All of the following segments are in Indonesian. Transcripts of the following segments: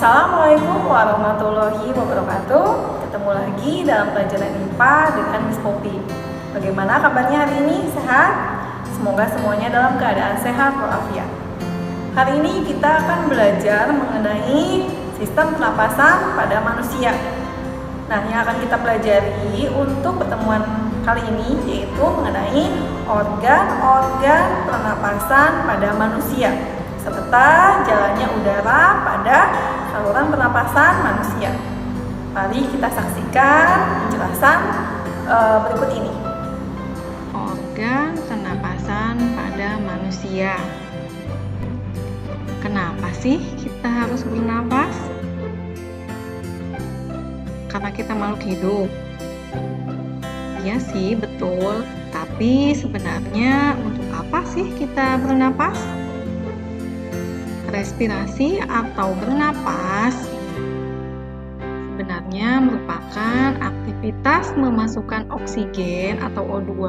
Assalamualaikum warahmatullahi wabarakatuh. Ketemu lagi dalam pelajaran IPA dengan Miss Poppy. Bagaimana kabarnya hari ini? Sehat? Semoga semuanya dalam keadaan sehat walafiat. Hari ini kita akan belajar mengenai sistem pernapasan pada manusia. Nah, yang akan kita pelajari untuk pertemuan kali ini yaitu mengenai organ-organ pernapasan pada manusia serta jalannya udara pada saluran pernapasan manusia. Mari kita saksikan penjelasan berikut ini. Organ pernapasan pada manusia. Kenapa sih kita harus bernapas? Karena kita makhluk hidup. Iya sih, betul. Tapi sebenarnya untuk apa sih kita bernapas? Respirasi atau bernapas sebenarnya merupakan aktivitas memasukkan oksigen atau O2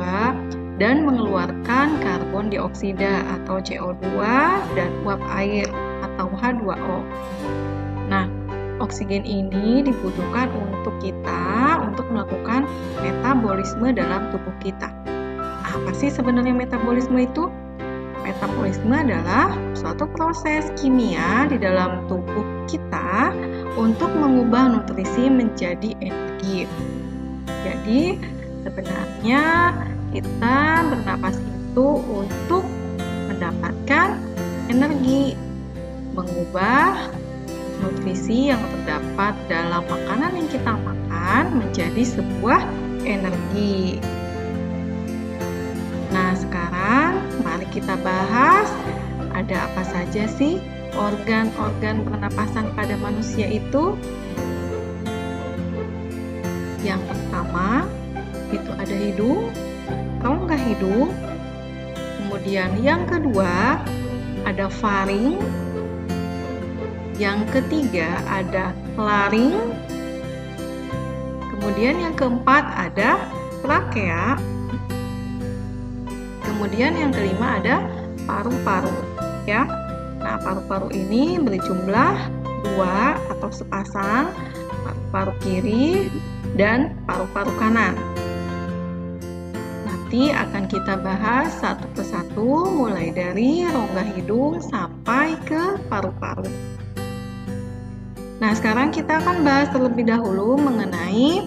dan mengeluarkan karbon dioksida atau CO2 dan uap air atau H2O. Nah, oksigen ini dibutuhkan untuk kita untuk melakukan metabolisme dalam tubuh kita. Apa sih sebenarnya metabolisme itu? Metabolisme adalah suatu proses kimia di dalam tubuh kita untuk mengubah nutrisi menjadi energi. Jadi, sebenarnya kita bernapas itu untuk mendapatkan energi, mengubah nutrisi yang terdapat dalam makanan yang kita makan menjadi sebuah energi. Nah, sekarang mari kita bahas ada apa saja sih organ-organ pernapasan pada manusia itu. Yang pertama itu ada hidung, rongga hidung. Kemudian yang kedua ada faring. Yang ketiga ada laring. Kemudian yang keempat ada trakea. Kemudian yang kelima ada paru-paru, ya. Nah, paru-paru ini berjumlah 2 atau sepasang, paru-paru kiri dan paru-paru kanan. Nanti akan kita bahas satu persatu mulai dari rongga hidung sampai ke paru-paru. Nah, sekarang kita akan bahas terlebih dahulu mengenai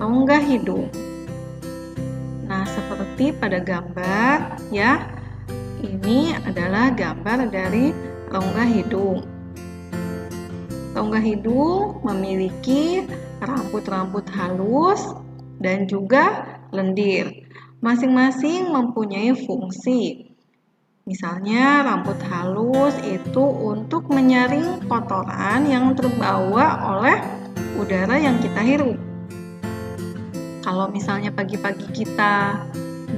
rongga hidung. Nah, seperti pada gambar, ya, ini adalah gambar dari rongga hidung. Rongga hidung memiliki rambut-rambut halus dan juga lendir. Masing-masing mempunyai fungsi. Misalnya, rambut halus itu untuk menyaring kotoran yang terbawa oleh udara yang kita hirup. Kalau misalnya pagi-pagi kita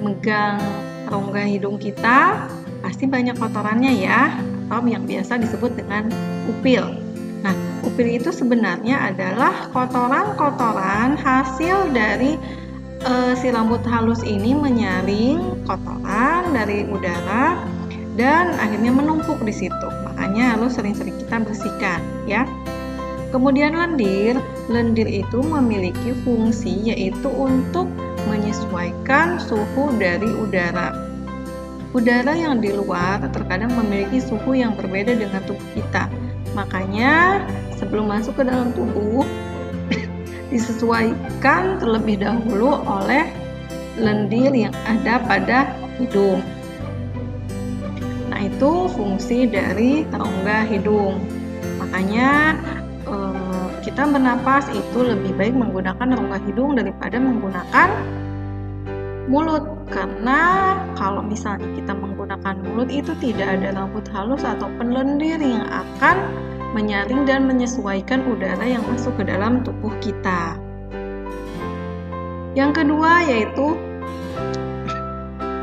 megang rongga hidung kita, pasti banyak kotorannya ya, atau yang biasa disebut dengan upil. Nah, upil itu sebenarnya adalah kotoran-kotoran hasil dari si rambut halus ini menyaring kotoran dari udara dan akhirnya menumpuk di situ. Makanya harus sering-sering kita bersihkan, ya. Kemudian lendir itu memiliki fungsi yaitu untuk menyesuaikan suhu dari udara. Udara yang di luar terkadang memiliki suhu yang berbeda dengan tubuh kita. Makanya sebelum masuk ke dalam tubuh disesuaikan terlebih dahulu oleh lendir yang ada pada hidung. Nah, itu fungsi dari rongga hidung. Makanya kita bernapas itu lebih baik menggunakan rongga hidung daripada menggunakan mulut, karena kalau misalnya kita menggunakan mulut itu tidak ada rambut halus ataupun lendir yang akan menyaring dan menyesuaikan udara yang masuk ke dalam tubuh kita. Yang kedua yaitu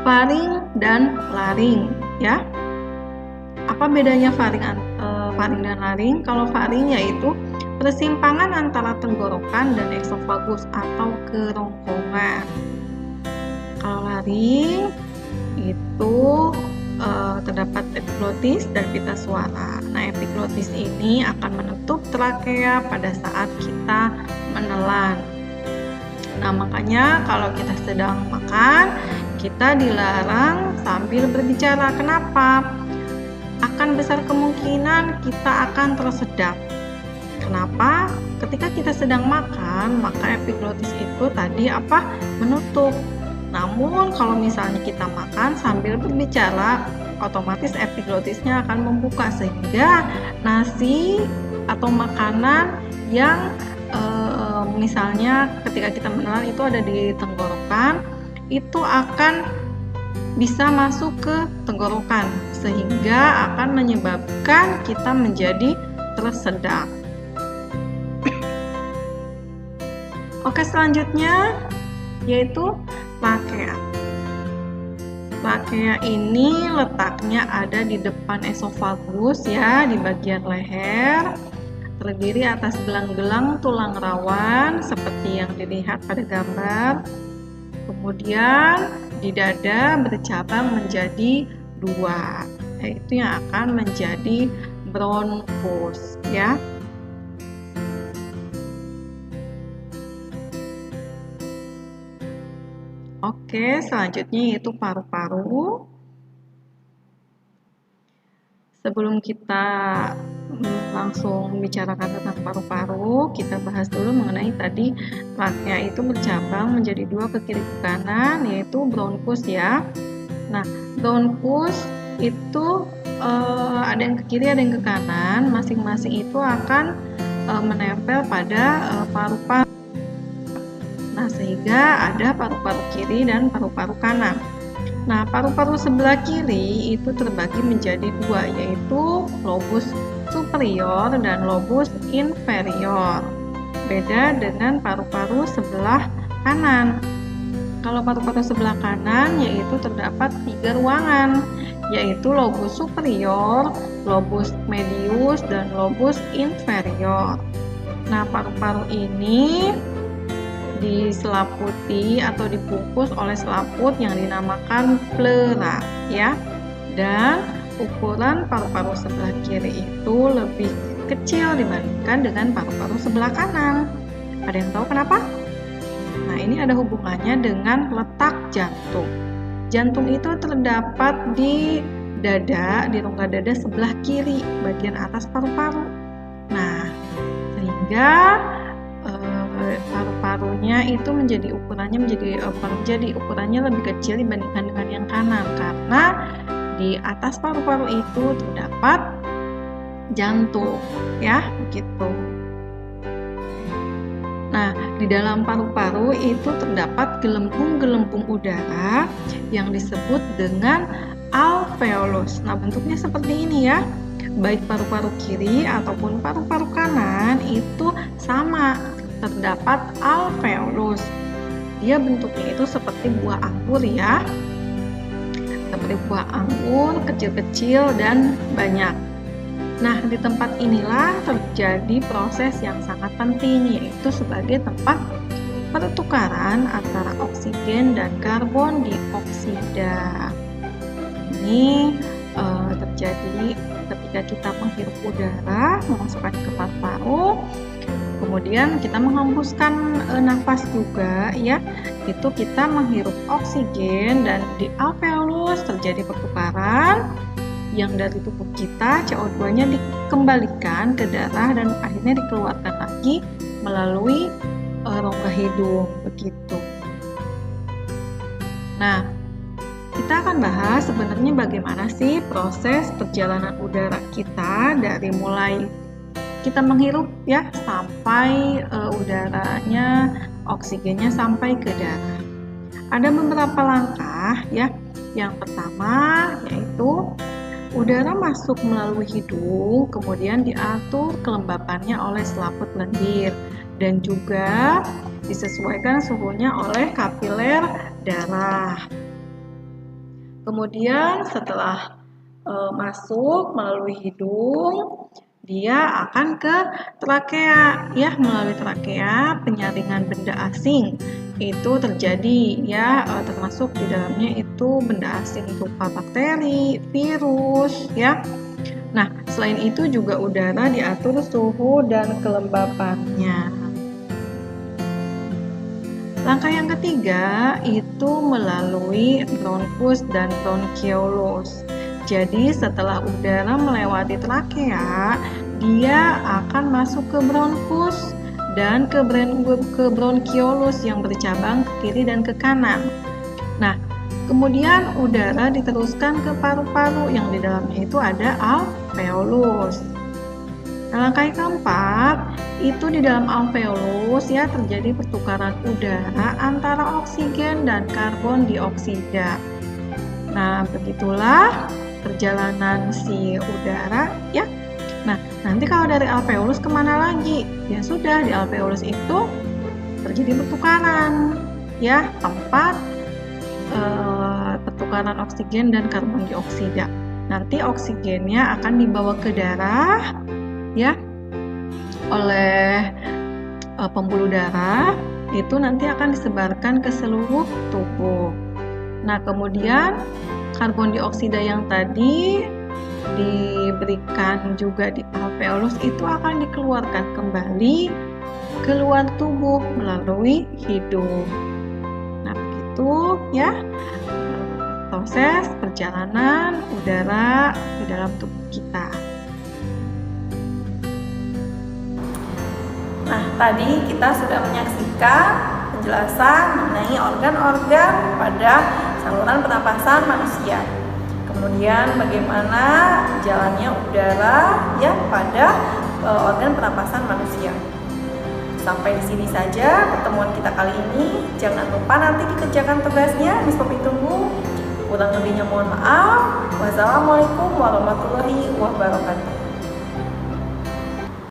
faring dan laring, ya. Apa bedanya faring dan laring? Kalau faring yaitu persimpangan antara tenggorokan dan esofagus atau kerongkongan. Kalau laring itu terdapat epiglotis dan pita suara. Nah, epiglotis ini akan menutup trakea pada saat kita menelan. Nah, makanya kalau kita sedang makan, kita dilarang sambil berbicara. Kenapa? Akan besar kemungkinan kita akan tersedak. Kenapa? Ketika kita sedang makan, maka epiglotis itu tadi menutup. Namun kalau misalnya kita makan sambil berbicara, otomatis epiglotisnya akan membuka, sehingga nasi atau makanan yang misalnya ketika kita menelan itu ada di tenggorokan, itu akan bisa masuk ke tenggorokan, sehingga akan menyebabkan kita menjadi tersedak. Oke, selanjutnya yaitu trakea. Trakea ini letaknya ada di depan esofagus ya, di bagian leher, terdiri atas gelang-gelang tulang rawan seperti yang dilihat pada gambar. Kemudian di dada bercabang menjadi 2, yaitu yang akan menjadi bronkus ya. Oke, selanjutnya yaitu paru-paru. Sebelum kita langsung membicarakan tentang paru-paru, kita bahas dulu mengenai tadi trakea itu bercabang menjadi 2 ke kiri ke kanan, yaitu bronkus ya. Nah, bronkus itu ada yang ke kiri, ada yang ke kanan, masing-masing itu akan menempel pada paru-paru. Nah, sehingga ada paru-paru kiri dan paru-paru kanan. Nah, paru-paru sebelah kiri itu terbagi menjadi 2, yaitu lobus superior dan lobus inferior. Beda dengan paru-paru sebelah kanan. Kalau paru-paru sebelah kanan yaitu terdapat 3 ruangan, yaitu lobus superior, lobus medius, dan lobus inferior. Nah, paru-paru ini diselaputi atau dibungkus oleh selaput yang dinamakan pleura ya. Dan ukuran paru-paru sebelah kiri itu lebih kecil dibandingkan dengan paru-paru sebelah kanan. Ada yang tahu kenapa? Nah, ini ada hubungannya dengan letak jantung. Jantung itu terdapat di dada, di rongga dada sebelah kiri, bagian atas paru-paru. Nah, sehingga paru-parunya itu menjadi ukurannya lebih kecil dibandingkan dengan yang kanan, karena di atas paru-paru itu terdapat jantung ya, begitu. Nah, di dalam paru-paru itu terdapat gelembung-gelembung udara yang disebut dengan alveolus. Nah, bentuknya seperti ini ya. Baik paru-paru kiri ataupun paru-paru kanan itu sama, terdapat alveolus. Dia bentuknya itu seperti buah anggur ya. Seperti buah anggur, kecil-kecil dan banyak. Nah, di tempat inilah terjadi proses yang sangat penting, yaitu sebagai tempat pertukaran antara oksigen dan karbon dioksida. Ini terjadi ketika kita menghirup udara, memasukkan ke paru-paru, kemudian kita menghembuskan nafas juga ya. Itu kita menghirup oksigen dan di alveolus terjadi pertukaran yang dari tubuh kita CO2-nya dikembalikan ke darah dan akhirnya dikeluarkan lagi melalui rongga hidung, begitu. Nah, kita akan bahas sebenarnya bagaimana sih proses perjalanan udara kita dari mulai kita menghirup ya sampai udaranya, oksigennya sampai ke darah. Ada beberapa langkah ya. Yang pertama yaitu udara masuk melalui hidung, kemudian diatur kelembapannya oleh selaput lendir dan juga disesuaikan suhunya oleh kapiler darah. Kemudian setelah masuk melalui hidung, dia akan ke trakea, ya, melalui trakea penyaringan benda asing itu terjadi, ya, termasuk di dalamnya itu benda asing berupa bakteri, virus, ya. Nah, selain itu juga udara diatur suhu dan kelembapannya. Langkah yang ketiga itu melalui bronkus dan bronkiolus. Jadi setelah udara melewati trakea, dia akan masuk ke bronkus dan ke bronkiolus yang bercabang ke kiri dan ke kanan. Nah, kemudian udara diteruskan ke paru-paru yang di dalamnya itu ada alveolus. Nah, langkah yang keempat itu di dalam alveolus, ya, terjadi pertukaran udara antara oksigen dan karbon dioksida. Nah, begitulah perjalanan si udara, ya. Nah, nanti kalau dari alveolus kemana lagi? Ya sudah, di alveolus itu terjadi pertukaran, ya, tempat pertukaran oksigen dan karbon dioksida. Nanti oksigennya akan dibawa ke darah, ya, oleh pembuluh darah, itu nanti akan disebarkan ke seluruh tubuh. Nah, kemudian karbon dioksida yang tadi diberikan juga di alveolus itu akan dikeluarkan kembali keluar tubuh melalui hidung. Nah, begitu, ya, proses perjalanan udara di dalam tubuh kita. Nah, tadi kita sudah menyaksikan penjelasan mengenai organ-organ pada saluran pernapasan manusia. Kemudian bagaimana jalannya udara, ya, pada organ pernapasan manusia. Sampai di sini saja pertemuan kita kali ini. Jangan lupa nanti dikerjakan tugasnya. Miss Poppy tunggu. Kurang lebihnya mohon maaf. Wassalamualaikum warahmatullahi wabarakatuh.